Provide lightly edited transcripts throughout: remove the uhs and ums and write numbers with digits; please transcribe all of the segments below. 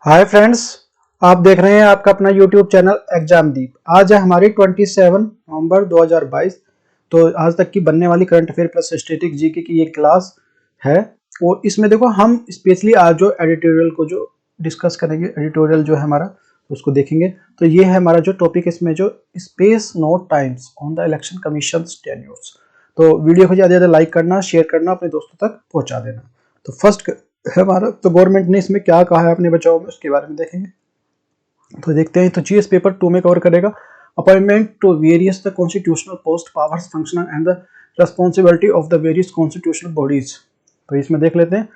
Hi friends, आप देख रहे हैं आपका अपना यूट्यूब चैनल एग्जामदीप। आज है हमारी 27 नवंबर 2022। तो आज तक की बनने वाली current affair plus static GK की ये क्लास है। और इसमें देखो हम स्पेशली आज जो एडिटोरियल को जो डिस्कस करेंगे, एडिटोरियल जो है हमारा उसको देखेंगे। तो ये है हमारा जो टॉपिक, इसमें जो space no times on the Election Commission tenures. तो वीडियो को ज़्यादा लाइक करना, शेयर करना, अपने दोस्तों तक पहुँचा देना। तो फर्स्ट हमारा तो गवर्नमेंट ने इसमें क्या कहा है अपने बचाव में, उसके बारे में देखेंगे। तो देखते हैं। तो जीएस पेपर 2 में कवर करेगा appointment to various the constitutional post, powers, function and the responsibility of the various constitutional bodies. तो इसमें देख लेते हैं।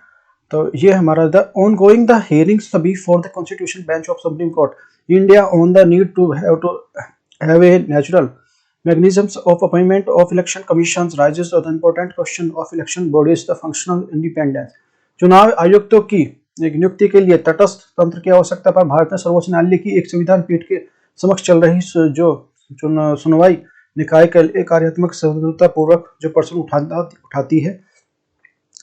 तो ये हमारा the on going the hearings before the constitution bench of Supreme Court India on the need to have a natural mechanisms of appointment of election commissions rises to the important question of election bodies the functional independence। चुनाव आयुक्तों की नियुक्ति के लिए तटस्थ तंत्र की आवश्यकता पर भारत में सर्वोच्च न्यायालय की एक संविधान पीठ के समक्ष चल रही जो सुनवाई निकाय कार्यात्मक स्वतंत्रता पूर्वक जो प्रश्न उठाती है।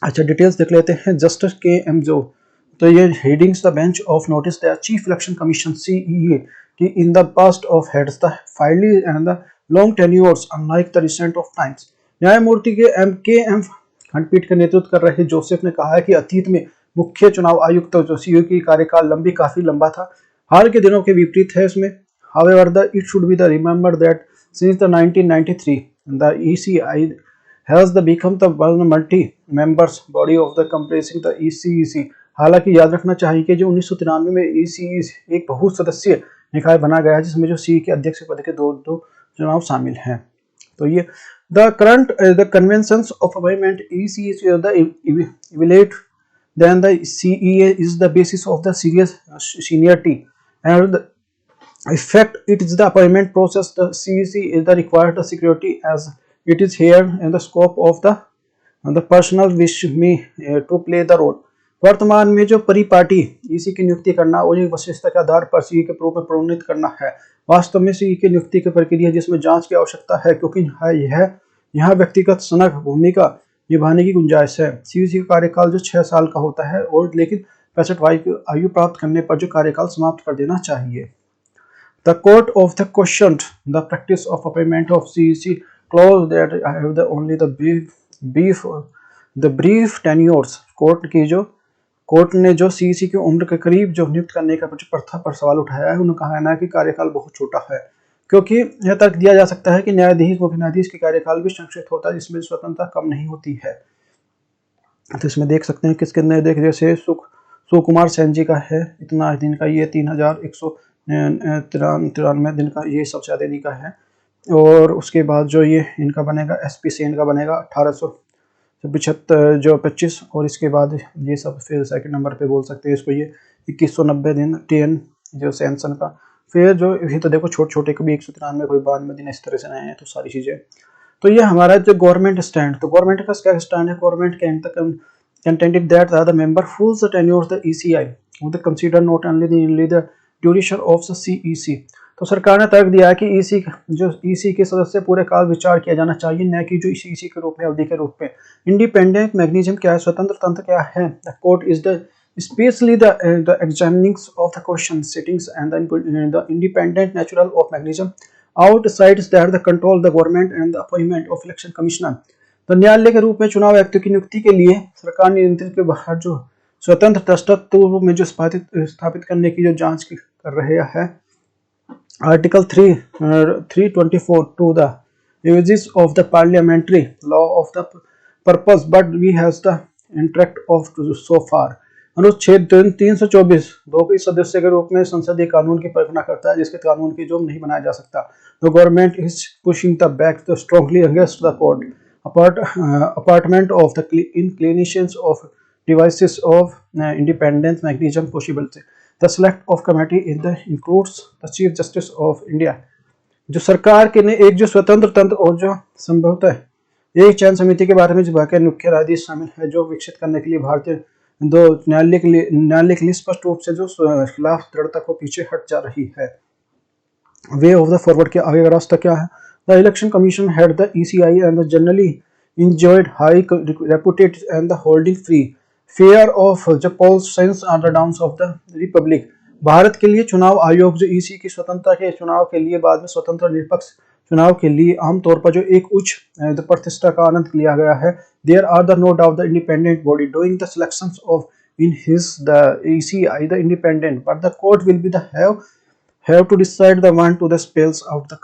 अच्छा, डिटेल्स देख लेते हैं। जस्टिस के एम जो, तो ये headings the bench of notice the chief election commission CEA की in the past of heads the finally and the long tenures unlike the recent of times. न्यायमूर्ति के एम खंडपीठ का नेतृत्व कर रहे जोसेफ ने कहा है कि अतीत में मुख्य चुनाव आयुक्त जो सीईओ की कार्यकाल काफी लंबा था। हाल के दिनों के विपरीत है इसमें। However, it should be remembered that since the 1993, the ECI has become the multi-members body of the comprising the ECEC। हालांकि याद रखना चाहिए कि जो 1993 में ECEC एक बहुत सदस्यीय निकाय बना गया है, जिसमें जो सी के अध्यक्ष पद के दो चुनाव शामिल हैं। तो ये the conventions of appointment ECEC or the evaluate then the CEA is the basis of the serious seniority and the effect it is the appointment process। the CEC is the required the security as it is here in the scope of the personal wish me to play the role। वर्तमान में जो परिपाटी EC की नियुक्ति करना और एक विशेषता के आधार पर सीई के रूप में प्रोन्नत करना है। वास्तव में सीई की नियुक्ति की प्रक्रिया जिसमें जांच की आवश्यकता है, क्योंकि यहाँ व्यक्तिगत सनक भूमिका निभाने की गुंजाइश है। सीईसी का कार्यकाल जो 6 साल का होता है, और लेकिन 65 आयु प्राप्त करने पर जो कार्यकाल समाप्त कर देना चाहिए। The court of the questioned the practice of appointment of CEC clause that have the only the brief tenures। Court ने जो सीईसी की उम्र के करीब जो नियुक्त करने का प्रथा पर सवाल उठाया है, उन्होंने कहा है ना कि कार्यकाल बहुत छोटा है, क्योंकि यह तर्क दिया जा सकता है कि न्यायाधीश मुख्य न्यायाधीश की कार्यकाल भी संक्षिप्त होता है, जिसमें स्वतंत्रता कम नहीं होती है। तो इसमें देख सकते हैं किसके नए देख, जैसे सुकुमार सेन जी का है इतना दिन का, ये 3193 दिन का, ये सबसे ज्यादा दिन का है। और उसके बाद जो ये इनका बनेगा एसपी सेन का बनेगा 1875 जो 25। और इसके बाद ये सब फिर सेकंड नंबर पे बोल सकते हैं इसको, ये 2190 दिन टेन जो सैमसन का। फिर जो ये तो देखो छोटे छोटे कभी 193 कोई 92 दिन, इस तरह से नए हैं। तो सारी चीजें, तो ये हमारा जो गवर्नमेंट स्टैंड, तो गवर्नमेंट का क्या स्टैंड है। Government contended that the member whose tenure the ECI would consider not only the duration of the CEC। तो सरकार ने तर्क दिया है कि ईसी के सदस्य पूरे काल विचार किया जाना चाहिए, न कि जो ईसी के रूप में, अवधि के रूप में। इंडिपेंडेंट मैकेनिज्म क्या है, स्वतंत्र तंत्र क्या है। The court is the specially the examining of the question sittings and the independent natural of mechanism outsides that the control the government and the appointment of election commissioner. तो न्यायालय के रूप में चुनाव आयुक्त की नियुक्ति के लिए सरकार नियंत्रण के बाहर जो स्वतंत्र तटस्थ रूप में जो स्थापित करने की जो जांच कर रहे हैं। Article 324 to the uses of the parliamentary law of the purpose but we has the interact of so far. अनुच्छेद 324 दो के सदस्य के रूप में संसदीय कानून की परिकल्पना करता है, जिसके कानून की जो नहीं बनाया जा सकता। The government is pushing the back strongly against the court apartment of the inclinations of devices of independence mechanism possibility। The select of committee in the includes the Chief Justice of India। जो सरकार के ने एक जो स्वतंत्र तंत्र और जो संभवतः एक चयन समिति के बारे में जो वाकई मुख्य न्यायाधीश शामिल है, जो विकसित करने के लिए भारतीय दो न्यायालय के लिए स्पष्ट रूप से जो खिलाफ दृढ़ता को पीछे हट जा रही है। वे ऑफ द फॉरवर्ड के आगे का रास्ता क्या है। The election commission had the ECI and the generally enjoyed high reputation and the holding free fair of the polls sense are the downs of the republic. Bharat के लिए चुनाव आयोग जो ईसी की स्वतंत्रता के चुनाव के लिए बाद में स्वतंत्र निष्पक्ष चुनाव के लिए आमतौर पर जो एक उच्च प्रतिष्ठा का आनंद लिया गया है। There are the no doubt the independent body doing the selections of in his the ECI the independent but the court will be the have to decide the one to the spells out the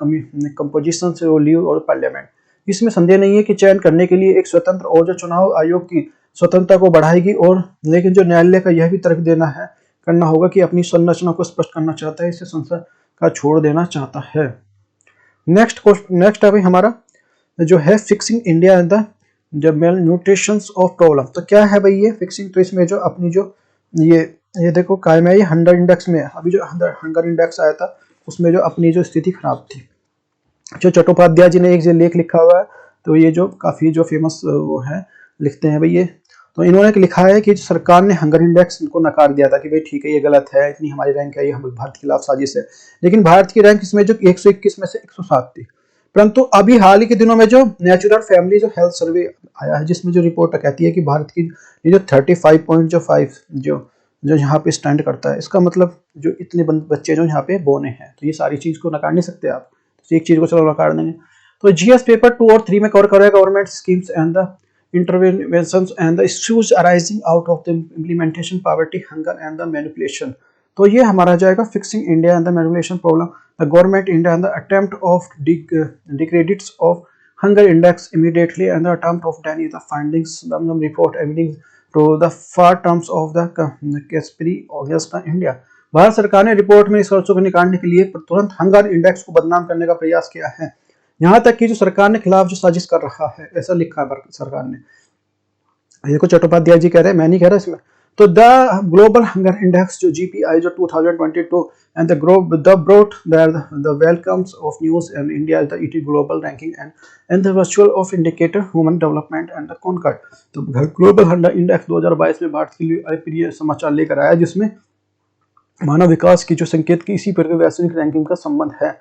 compositions or leave or parliament। इसमें संदेह नहीं है कि चयन करने के लिए एक स्वतंत्र और जो चुनाव आयोग की स्वतंत्रता को बढ़ाएगी, और लेकिन जो न्यायालय का यह भी तर्क देना है करना होगा कि अपनी संरचना को स्पष्ट करना चाहता है, इसे संसद का छोड़ देना चाहता है। नेक्स्ट अभी हमारा जो है फिक्सिंग इंडिया एंड द जब मेल न्यूट्रिशंस ऑफ प्रॉब्लम। तो क्या है भाई ये फिक्सिंग? तो इसमें जो अपनी जो ये देखो कायम है, ये हंगर इंडेक्स में अभी जो हंगर इंडेक्स आया था उसमें जो अपनी जो स्थिति खराब थी, जो चट्टोपाध्याय जी ने एक जो लेख लिखा हुआ है, तो ये जो काफी जो फेमस वो है लिखते हैं भाई ये, तो इन्होंने लिखा है कि सरकार ने हंगर इंडेक्स को नकार दिया था कि भाई ठीक है ये गलत है, इतनी हमारी रैंक है, ये हम भारत के खिलाफ साजिश है। लेकिन भारत की रैंक इसमें जो 121 में से 107 थी। परंतु अभी हाल ही के दिनों में जो नेचुरल फैमिली जो हेल्थ सर्वे आया है, जिसमें जो रिपोर्ट कहती है कि भारत की ये जो 35.5 जो यहाँ पे स्टैंड करता है, इसका मतलब जो इतने बच्चे जो यहाँ पे बोने हैं, तो ये सारी चीज को नकार नहीं सकते आप, तो एक चीज को चलो नकार देंगे। तो जीएस पेपर 2 और 3 में कवर करेगा government schemes and the interventions and the issues arising out of the implementation, poverty, hunger and the manipulation। तो ये हमारा जाएगा fixing India and the manipulation problem, the government India and the attempt of discredits of hunger index immediately and the attempt of deny the findings the report evidence to the far terms of the conspiracy against India. Bharat सरकार ने report में इस खर्चों को निकालने के लिए तुरंत हंगर इंडेक्स को बदनाम करने का प्रयास किया है, यहाँ तक कि जो सरकार ने खिलाफ जो साजिश कर रहा है, ऐसा लिखा है सरकार ने। देखो चट्टोपाध्याय जी कह रहे हैं, मैं नहीं कह रहा इसमें। तो द ग्लोबल हंगर इंडेक्स जो जीपीआई जो 2022 and the brought the welcomes of news and India the it global ranking and the virtual of indicator human development and the concord. तो ग्लोबल हंगर इंडेक्स 2022 में भारत के लिए अप्रिय समाचार लेकर आया, जिसमें मानव विकास की जो संकेत की इसी पर वैश्विक रैंकिंग का संबंध है।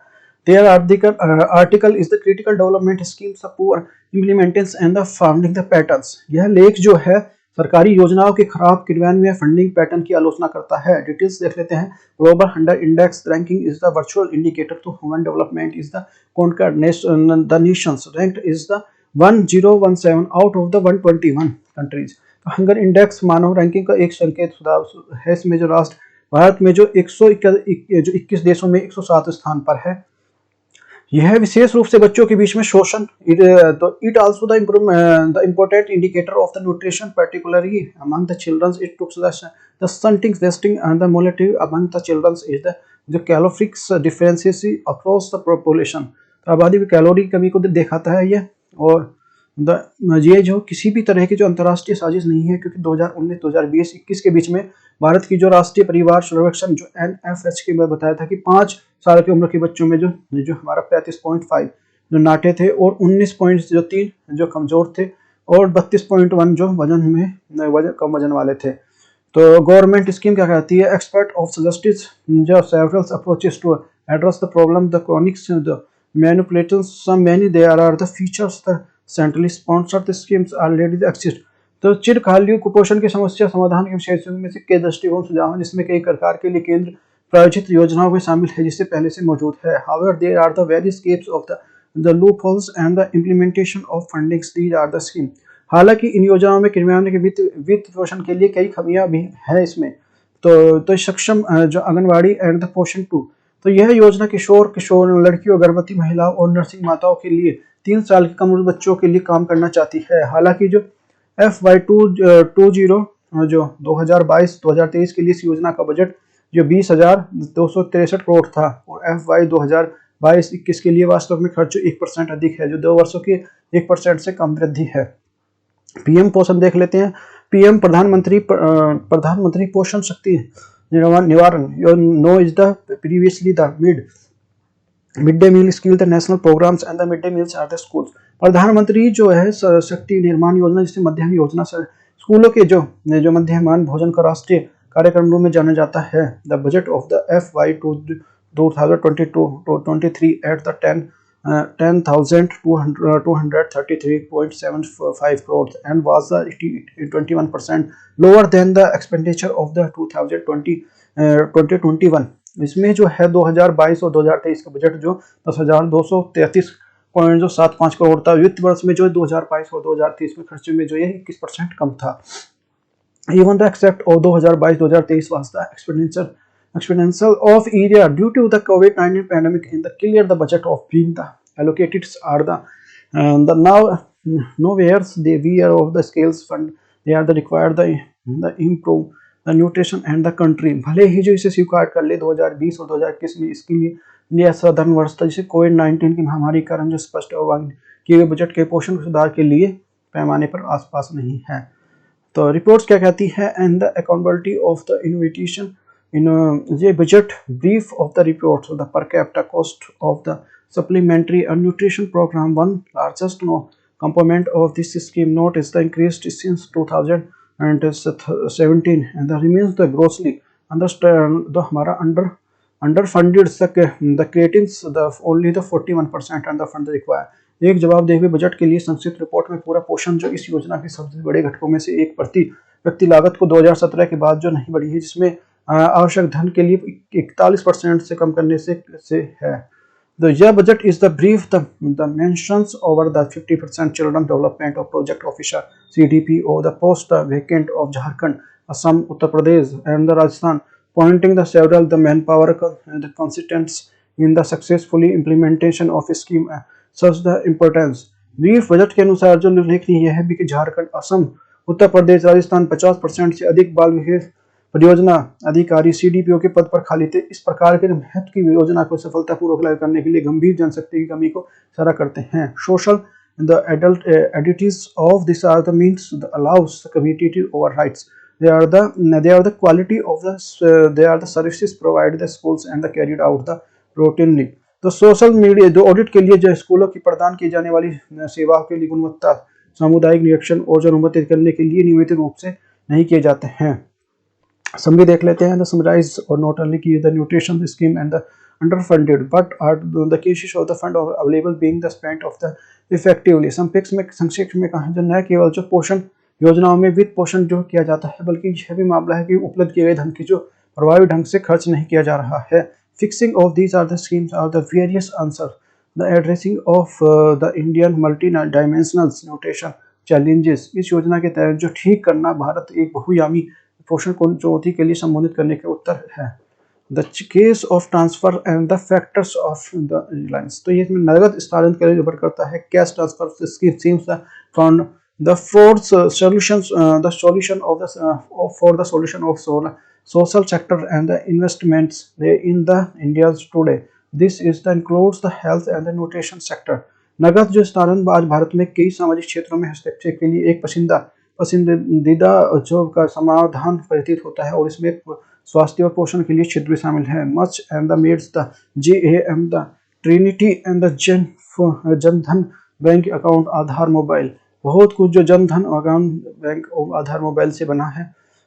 Their article is the critical development schemes, the poor implementations and the funding the patterns। यह लेख जो है सरकारी योजनाओं के खराब क्रियान्वयन फंडिंग पैटर्न की आलोचना करता है। डिटेल्स देख लेते हैं। Global hunger index ranking is the virtual indicator to human development is the concord the nations ranked is the 1017 out of the 121 countries. Hunger index मानव रैंकिंग का एक संकेत सुधार है। इसमें जो राष्ट्र भारत में जो 121 देशों में 107 स्थान पर है। यह विशेष रूप से बच्चों के बीच में शोषण, तो it also the important indicator of the nutrition particularly among the childrens it took the stunting wasting and the mortality among the childrens is the calorics differences across the population. आबादी की कैलोरी की कमी को दिखाता है ये, और ये जो किसी भी तरह की जो अंतर्राष्ट्रीय साजिश नहीं है, क्योंकि 2019, 2020, 21 के बीच में भारत की जो राष्ट्रीय परिवार सर्वेक्षण जो NFH के में बताया था कि 5 साल की उम्र के बच्चों में जो हमारा 35.5 जो नाटे थे, और 19.3 जो कमजोर थे, और 32.1 जो कम वजन वाले थे। तो गवर्नमेंट स्कीम क्या कहती है? एक्सपर्ट ऑफ सजेस्टिव जो several approaches to address the problem the chronic the manipulations some many there are the features the centrally sponsored schemes already exist. तो चिरकालीन कुपोषण की समस्या समाधान के विषयों में से कई दृष्टिकोण सुझाव हैं, जिसमें कई प्रकार के लिए केंद्र प्रायोजित योजनाओं में शामिल है, जिससे पहले से मौजूद है। However there are the various caps of the loopholes and the implementation of fundings these are the scheme. हालांकि इन योजनाओं में क्रियान्वयन के वित्त पोषण के लिए कई खामियां भी है इसमें। तो सक्षम जो आंगनबाड़ी एंड द पोषण 2, तो यह योजना किशोर लड़कियों, गर्भवती महिलाओं और नर्सिंग माताओं के लिए 3 साल की कम उम्र बच्चों के लिए काम करना चाहती है। हालांकि जो FY20 जो 2022-2023 के लिए इस योजना का बजट जो 20,263 करोड़ था, और FY 2022-21 के लिए वास्तव में खर्च 1% अधिक है, जो 2 वर्षों की 1% से कम वृद्धि है। पीएम पोषण देख लेते हैं। पीएम प्रधानमंत्री पोषण शक्ति निवारण no is the previously the mid day meal scheme the national programs and the mid day meals are the schools. प्रधानमंत्री जो है शक्ति निर्माण योजना, जिसे मध्याह्न योजना से स्कूलों के जो मध्याह्न भोजन का राष्ट्रीय कार्यक्रम रूप में जाना जाता है। The budget of the FY 2022-23 at the 10,233.75 crores and was 21% lower than the expenditure of the 2021। इसमें जो है 2022 और 2023 का बजट जो 10,233.75 करोड़ था, वित्त वर्ष में जो 2022 और 2023 में खर्चे में जो ये 21% कम था। Even the except of 2022-2023 was the exponential of area due to the COVID-19 pandemic in the clear the budget of being the allocated are the now nowheres they wear of the scales fund they are the required the improve the nutrition and the country। भले ही जो इसे स्वीकार कर ले 2020 और 2021 में इसके लिए असाधारण वर्ष था, जिसे कोविड-19 की महामारी के कारण जो स्पष्ट किए गए बजट के पोषण सुधार के लिए पैमाने पर आसपास नहीं है। तो रिपोर्ट्स क्या कहती है, and the accountability of the innovation in ये budget brief of the report the per capita cost of the supplementary nutrition programme one largest component of this scheme note is the increased since 2017 and the remains the grossly understand the हमारा under funded the creatings the only the 41% and the fund require. एक जवाबदेह budget के लिए संक्षिप्त report में पूरा पोषण जो इस योजना के सबसे बड़े घटकों में से एक प्रति व्यक्ति लागत को 2017 के बाद जो नहीं बढ़ी है, जिसमें आवश्यक धन के लिए 41% से कम करने से है। तो यह budget is the brief the mentions over the 50% children development of project officer CDP और the post vacant of Jharkhand, Assam, Uttar Pradesh and the Rajasthan, pointing the several the man power the consistents in the successfully implementation of scheme such the importance. Brief budget के अनुसार जो उल्लेखनीय यह है भी कि झारखंड, असम, उत्तर प्रदेश, राजस्थान 50% से अधिक बाल विकास परियोजना अधिकारी CDPO के पद पर खाली थे। इस प्रकार के महत्व की योजना को सफलतापूर्वक लागू करने के लिए गंभीर जनशक्ति की कमी को इशारा करते हैं। Social the adult additives of this are the means the allows the community over rights they are the quality of the they are the services provided the schools and the carried out the routinely। तो social media जो audit के लिए जो स्कूलों की प्रदान की जाने वाली सेवाओं के लिए गुणवत्ता सामुदायिक निरीक्षण और जो अनुमति करने के लिए नियमित रूप से नहीं किए जाते हैं। समरी देख लेते हैं। द समराइज और नॉट ओनली की the nutrition scheme and the under funded but are the cases of the fund available being the spent of the effectively. संक्षिप्त में कहा जो न केवल जो पोषण योजनाओं में वित्त पोषण जो किया जाता है, बल्कि यह भी मामला है कि उपलब्ध किए गए धन की जो प्रभावी ढंग से खर्च नहीं किया जा रहा है। Fixing of these are the schemes are the various answer the addressing of the Indian multi dimensional nutrition challenges. इस योजना के तहत जो ठीक करना भारत एक बहुआयामी पोषण को चुनौती के लिए संबोधित करने के उत्तर है। The case of transfer and the factors of the Reliance. तो ये नगद स्थानांतरण के लिए निर्भर करता है। Cash transfer schemes for the fourth solution of the solution of social sector and the investments in the India's today. This is the includes the health and the nutrition sector। नगद जो स्थानांतरण आज भारत में कई सामाजिक क्षेत्रों में हस्तक्षेप के लिए एक पसंदीदा जो का समाधान प्रतीत होता है, और इसमें स्वास्थ्य और पोषण के लिए क्षेत्र भी शामिल है। Much and the meds the JAM the trinity and the Jan Dhan bank account Aadhaar mobile. बहुत कुछ जो Jan Dhan account bank Aadhaar mobile से बना है।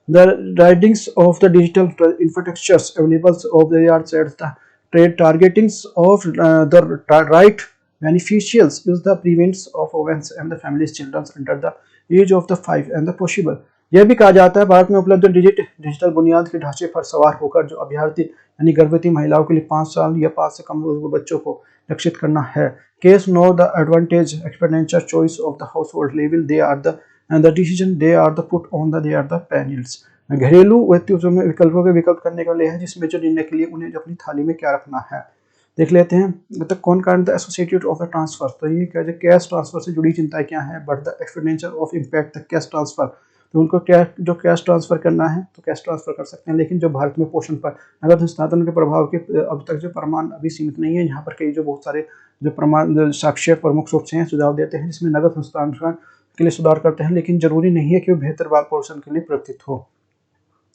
The ridings of the digital infrastructures available of the yard sets the trade targetings of the right beneficials is the prevents of womens and the families children under the age of the 5 and the possible. यह भी कहा जाता है भारत में उपलब्ध digital बुनियाद के ढांचे पर सवार होकर जो अभ्यर्थी यानी गर्भवती महिलाओं के लिए 5 साल या 5 से कम बच्चों को लक्षित करना है। Case know the advantage expenditure choice of the household level they are the and the decision they are the put on the they are the panels। घरेलू वित्तीय में विकल्पों के विकल्प करने का लिए है, जिसमें जो निर्णय के लिए उन्हें अपनी थाली में क्या रखना है। देख लेते हैं मतलब कौन कांड the associated of the transfer. तो ये क्या जो कैश ट्रांसफर से जुड़ी चिंताएं क्या है। But the expenditure of impact the cash transfer. तो उनको क्या जो कैश ट्रांसफर करना है तो कैश ट्रांसफर कर सकते हैं, लेकिन जो भारत में पोषण पर नगद हस्तांतरण के प्रभाव के अब तक जो प्रमाण अभी सीमित नहीं है। यहाँ पर कई जो बहुत सारे जो प्रमाण साक्ष्य प्रमुख रूप से सुझाव देते हैं, जिसमें नगद हस्तांतरण के लिए सुधार करते हैं, लेकिन जरूरी नहीं है कि वो बेहतर बाल पोषण के लिए प्रतीत हो।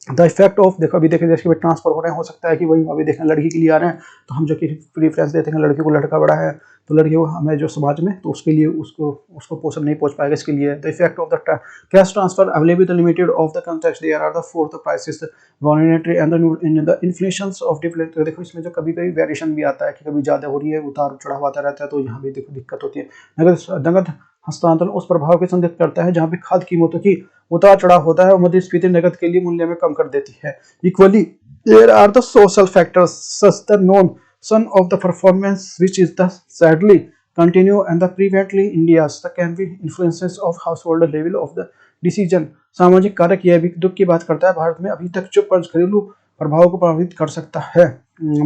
द इफेक्ट ऑफ देखो अभी देखें जैसे ट्रांसफर हो रहे हैं, हो सकता है कि वही अभी देखें लड़की के लिए आ रहे हैं तो हम जो कि प्रीफ्रेंस देते हैं लड़के को लड़का बड़ा है, तो लड़की को हमें जो समाज में तो उसके लिए उसको पोषण नहीं पहुंच पाएगा। इसके लिए the effect of the cash transfer available limited of the context there are the fourth prices voluntary and the inflations of different. तो देखो इसमें जो कभी कभी वेरिएशन भी आता है कि कभी ज़्यादा हो रही है, उतार चढ़ाव आता रहता है, तो यहाँ भी देखो दिक्कत होती है। नगद हस्तांतरण उस प्रभाव के संकेत करता है जहाँ पे खाद्य कीमतों की उतार चढ़ाव होता है और मुद्रास्फीति नगद के लिए मूल्य में कम कर देती है। Equally there are the social factors such the non sun of the performance which is the sadly continue and the previously India's the can be influences of household level of the decision। सामाजिक कारक यह भी दुख की बात करता है भारत में अभी तक जो घरेलू प्रभाव को प्रभावित कर सकता है।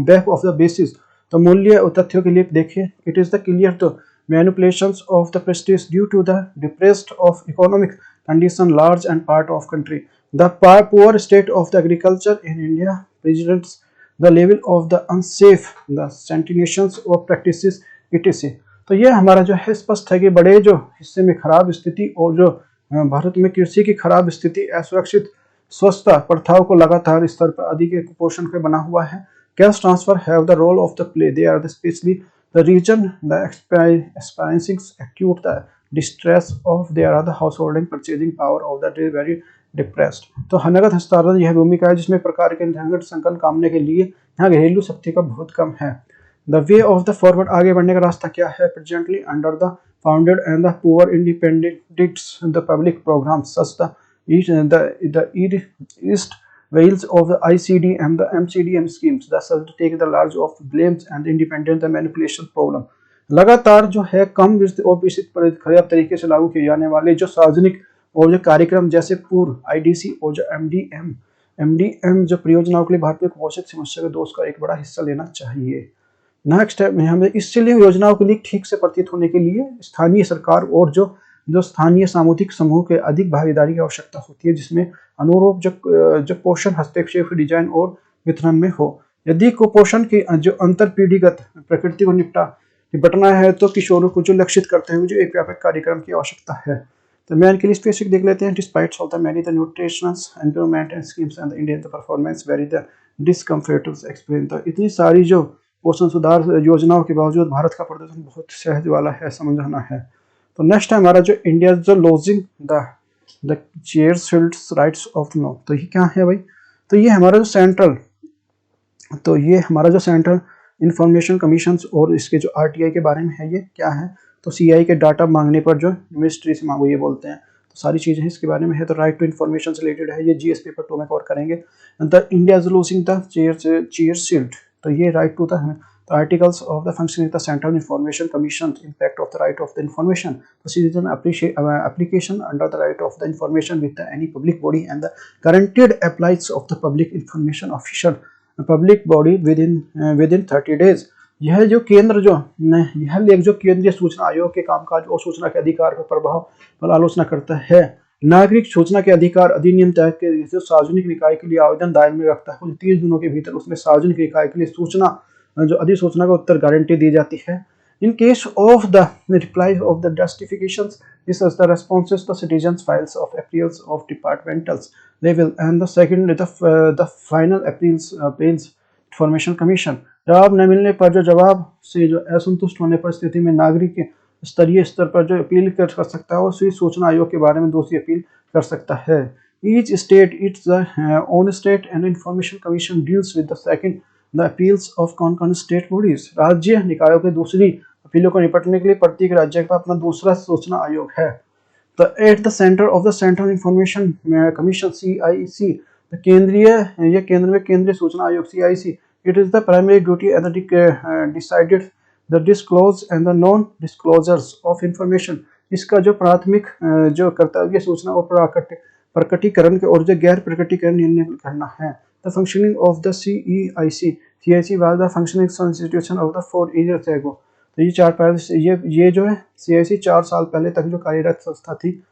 बैक ऑफ द बेसिस तो मूल्य और तथ्यों के लिए देखिए it is the clear the manipulations of the prestige due to the depressed of economic condition large and part of country the poor state of the agriculture in India presents the level of the unsafe the sanitations of practices etc। तो ये हमारा जो है स्पष्ट है कि बड़े जो हिस्से में खराब स्थिति और जो भारत में कृषि की खराब स्थिति असुरक्षित स्वच्छता प्रथाओं को लगातार स्तर पर अधिक कुपोषण पे बना हुआ है। Cash transfer have the role of the play they are specially the region the experiencing acute the distress of there are the house holding purchasing power of the very depressed. तो नगद हस्तांतरण यह भूमिका है जिसमें प्रकार के नगद संकट कामने के लिए यहाँ घरेलू शक्ति का बहुत कम है। The way of the forward आगे बढ़ने का रास्ता क्या है? Presently under the founded and the poor independents the public programs such the east Wales of the ICD and the MCDM schemes that shall take the large of blames and independent the manipulation problem। लगातार जो है कम और खराब तरीके से लागू किए जाने वाले जो सार्वजनिक और जो कार्यक्रम जैसे पूर्व IDC और जो MDM जो परियोजनाओं के लिए भारत में कुपोषण समस्या के दोष का एक बड़ा हिस्सा लेना चाहिए। नेक्स्ट है हमें इसलिए योजनाओं के लिए ठीक से प्रतीत होने के लिए स्थानीय सरकार और जो स्थानीय सामुदायिक समूह के अधिक भागीदारी की आवश्यकता होती है जिसमें अनुरूप जो पोषण हस्तक्षेप डिजाइन और वितरण में हो। यदि कुपोषण की जो अंतर पीढ़ीगत प्रकृति को निपटना है तो किशोरों को जो लक्षित करते हुए जो एक व्यापक कार्यक्रम की आवश्यकता है। तो मैं इनके लिए स्पेसिफिक देख लेते हैं। Despite of the many the nutritions environment and schemes and Indian the performance very the discomfortable experience. तो इतनी सारी जो पोषण सुधार योजनाओं के बावजूद भारत का प्रदर्शन बहुत सहज वाला है, समझना है। तो नेक्स्ट है हमारा जो इंडिया जो losing the chair shields rights of know. तो ये क्या है भाई? तो ये हमारा जो सेंट्रल इंफॉर्मेशन कमीशन और इसके जो RTI के बारे में है। ये क्या है? तो CI के डाटा मांगने पर जो मिनिस्ट्री से मांगो ये बोलते हैं। तो सारी चीजें इसके बारे में है। तो राइट टू इन्फॉर्मेशन से रिलेटेड है। ये GS पेपर 2 में कवर करेंगे। The India is losing the chair shield. तो ये right to the articles of the functioning of the Central Information Commission, impact of the right of the information, the citizen application under the right of the information with the any public body and the guaranteed applies of the public information official public body within 30 days। यह जो केंद्र यह लेख जो केंद्रीय सूचना आयोग के कामकाज और सूचना के अधिकार पर प्रभाव पर आलोचना करता है। नागरिक सूचना के अधिकार अधिनियम तहत के जो सार्वजनिक निकाय के लिए आवेदन दायर में रखता है 30 दिनों के भीतर उसमें सार्वजनिक निकाय के लिए सूचना जो अधिसूचना का उत्तर गारंटी दी जाती है। In case of the reply of the justifications this is the responses the citizens files of appeals of departmentals level and the second the final appeals information commission. जवाब न मिलने पर जो जवाब से जो असंतुष्ट होने पर स्थिति में नागरिक स्तरीय स्तर पर जो अपील कर सकता है और सूचना आयोग के बारे में दूसरी अपील कर सकता है। Each state its own state and information commission deals with the second the appeals of con state bodies. राज्य निकायों के दूसरी अपीलों को निपटने के लिए प्रत्येक राज्य का अपना दूसरा सूचना आयोग है। तो at the centre of the central information commission CIC केंद्र में केंद्रीय सूचना आयोग CIC it is the primary duty and decided the disclose and the non disclosures of information. इसका जो प्राथमिक जो कर्तव्य सूचना और प्रकटीकरण के और जो गैर प्रकटीकरण निर्णय करना है। The functioning of the CIC was the functioning institution of the 4 years ago। तो ये जो है CIC 4 साल पहले तक जो कार्यरत संस्था थी।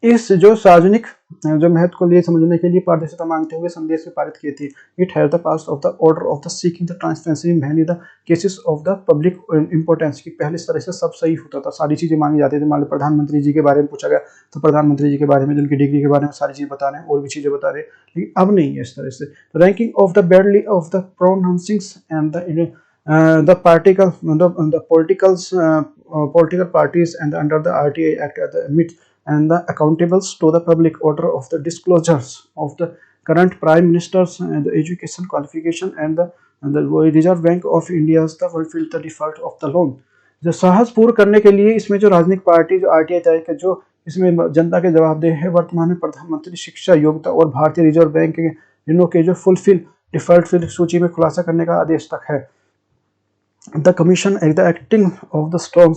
इस जो सार्वजनिक जो महत्व को लिए समझने के लिए पारदर्शिता मांगते हुए संदेश में पारित की थी। It have the pass of the order of the seeking the transparency in many the cases of the public importance की पहले तरह से सब सही होता था, सारी चीजें मांगी जाती थी। मान लो प्रधानमंत्री जी के बारे में पूछा गया तो प्रधानमंत्री जी के बारे में जिनकी डिग्री के बारे में सारी चीजें बता रहे हैं और भी चीजें बता रहे हैं, लेकिन अब नहीं है इस तरह से। Ranking of the badly of the pronouncings and the political parties and under the RTI Act are the admit and the accountables to the public order of the disclosures of the current prime ministers and the education qualification and the Reserve Bank of India the fulfill the default of the loan. जो साहस पूर्ण करने के लिए इसमें जो राजनीतिक party जो आरटीआई तय के जो इसमें जनता के जवाबदेह है, वर्तमान में प्रधानमंत्री शिक्षा योग्यता और भारतीय रिजर्व बैंक के ऋणों के जो फुलफिल डिफॉल्ट सूची में खुलासा करने का आदेश तक है. The Commission is the acting of the strong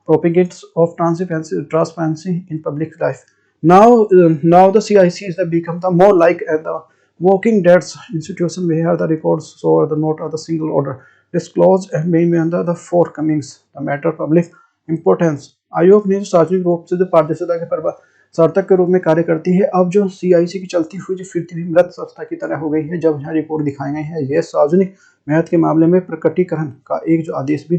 propagates of transparency in public life. Now the CIC is become the more like the Walking Dead's institution where the records so the note of the single order disclosed and may be under the forecomings the matter public importance. आयोग ने सार्वजनिक रूप से जो पारदर्शिता के सार्थक के रूप में कार्य करती है. अब जो CIC की चलती हुई जो फिरती हुई मृत संस्था की तरह हो गई है. जब यहाँ रिपोर्ट दिखाई गई है, यह सार्वजनिक महत्व के मामले में प्रकटीकरण का एक जो आदेश भी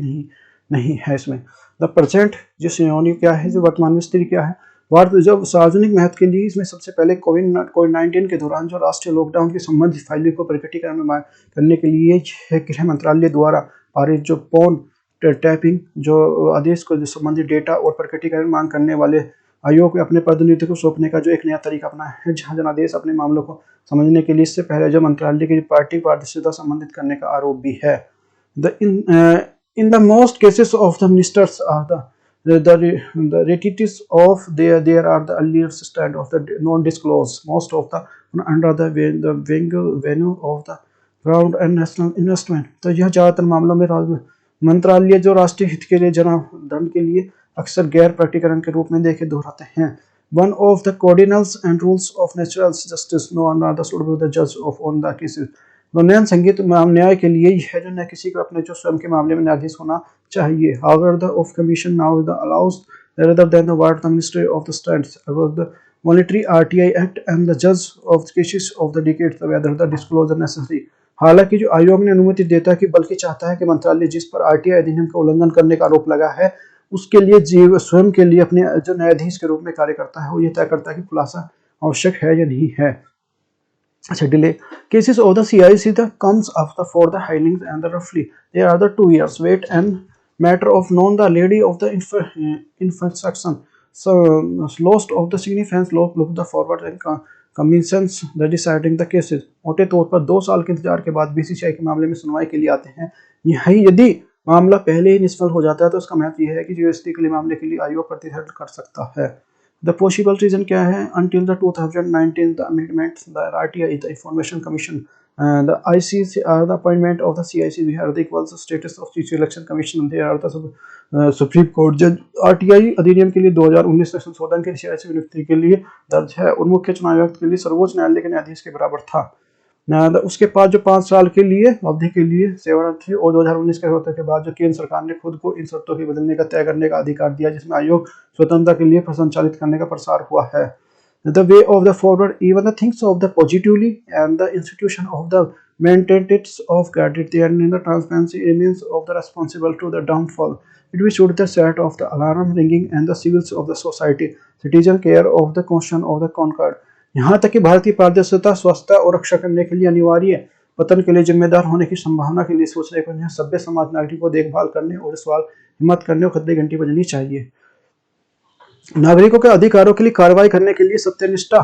नहीं है. इसमें द प्रेजेंट जो सिनोनिम क्या है, जो वर्तमान में स्थिति क्या है. भारत जब सार्वजनिक महत्व के लिए इसमें सबसे पहले कोविड-19 के दौरान जो राष्ट्रीय लॉकडाउन की संबंधित फाइलों को प्रकटीकरण में करने के लिए गृह मंत्रालय द्वारा पारित जो फोन टैपिंग जो आदेश को जो संबंधित डेटा और प्रकटीकरण मांग करने वाले आयोग अपने प्रतिनिधि को सौंपने का जो एक नया तरीका अपनाया है, जहां जनादेश अपने मामलों को समझने के लिए इससे पहले जो मंत्रालय की पार्टी पारदर्शिता संबंधित करने का आरोप भी है. In the most cases of the ministers are the realities of there are the earlier stand of the non-disclose most of the under the venue of the ground and national investment. तो यह ज्यादातर मामलों में मंत्रालय जो राष्ट्रीय हित के लिए जनार्दन के लिए अक्सर गैर प्रकटीकरण के रूप में देखे दोहराते हैं. One of the cardinals and rules of natural justice no another should be the judge of on the cases. नैन संगीत न्याय के लिए यह जो न किसी को अपने जो स्वयं के मामले में न्यायाधीश होना चाहिए. However, the of commission now allows rather than the what the ministry of the stands about the monetary RTI Act and the judge of the cases of the decades whether the disclosure necessary. हालांकि जो आयोग ने अनुमति देता है कि बल्कि चाहता है कि मंत्रालय जिस पर RTI अधिनियम का उल्लंघन करने का आरोप लगा है उसके लिए जीव स्वयं के लिए अपने जो न्यायाधीश के रूप में कार्य करता है, वो ये तय करता है कि खुलासा आवश्यक है या नहीं है. अच्छा, delay cases of the CIC that comes after for the hearings and the roughly there are the 2 years wait and matter of known the lady of the infraction so lost of the significance look the forward and commissions the deciding the cases. मोटे तौर पर 2 साल के इंतजार के बाद BCCI के मामले में सुनवाई के लिए आते हैं. यही यदि मामला पहले ही निष्फल हो जाता है तो उसका महत्व यह है कि जीएसटी के लिए मामले के लिए आयोग प्रतिनिधित्व कर सकता है. द पॉसिबल रीजन क्या है. until the 2019 the amendment the RTI the Information Commission the ICC the appointment of the CIC we have the equal status of Chief Election Commission there are the Supreme Court judge. RTI अधिनियम के लिए 2019 में संशोधन के CIC नियुक्ति के लिए दर्ज है और मुख्य चुनाव आयुक्त के लिए सर्वोच्च न्यायालय के न्यायाधीश के बराबर था. उसके बाद जो 5 साल के लिए अवधि के लिए सेवा थी और 2019 के होने के बाद जो केंद्र सरकार ने खुद को इन शर्तों के बदलने का तय करने का अधिकार दिया जिसमें आयोग स्वतंत्रता के लिए संचालित करने का प्रसार हुआ है. The way of the forward even the things of the positively and the institution of the maintenance of credit there in the transparency remains of the responsible to the downfall. It we should the set of the alarm ringing and the civils of the society citizen care of the question of the concord. यहाँ तक कि भारतीय पारदर्शिता स्वच्छता और रक्षा करने के लिए अनिवार्य पतन के लिए जिम्मेदार होने की संभावना के लिए सोचने को सभ्य समाज नागरिक को देखभाल करने और सवाल हिम्मत करने और खतरे घंटी बजनी चाहिए. नागरिकों के अधिकारों के लिए कार्रवाई करने के लिए सत्यनिष्ठा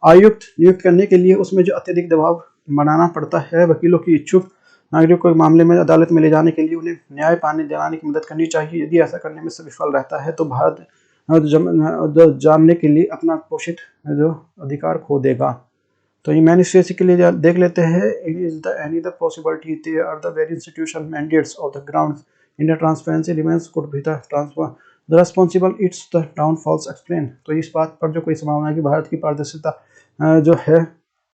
आयुक्त नियुक्त करने के लिए उसमें जो अत्यधिक दबाव बनाना पड़ता है. वकीलों की इच्छुक नागरिकों के मामले में अदालत में ले जाने के लिए उन्हें न्याय पाने दिलाने की मदद करनी चाहिए. यदि ऐसा करने में से विफल रहता है तो भारत जानने के लिए अपना पोषित जो अधिकार खो देगा. तो ये मैनिफेस्टो के लिए देख लेते हैं. It is the any the possibility there are the very institution mandates of the grounds in the transparency remains could be the transfer the responsible its the downfalls explain. तो इस बात पर जो कोई संभावना है कि भारत की पारदर्शिता जो है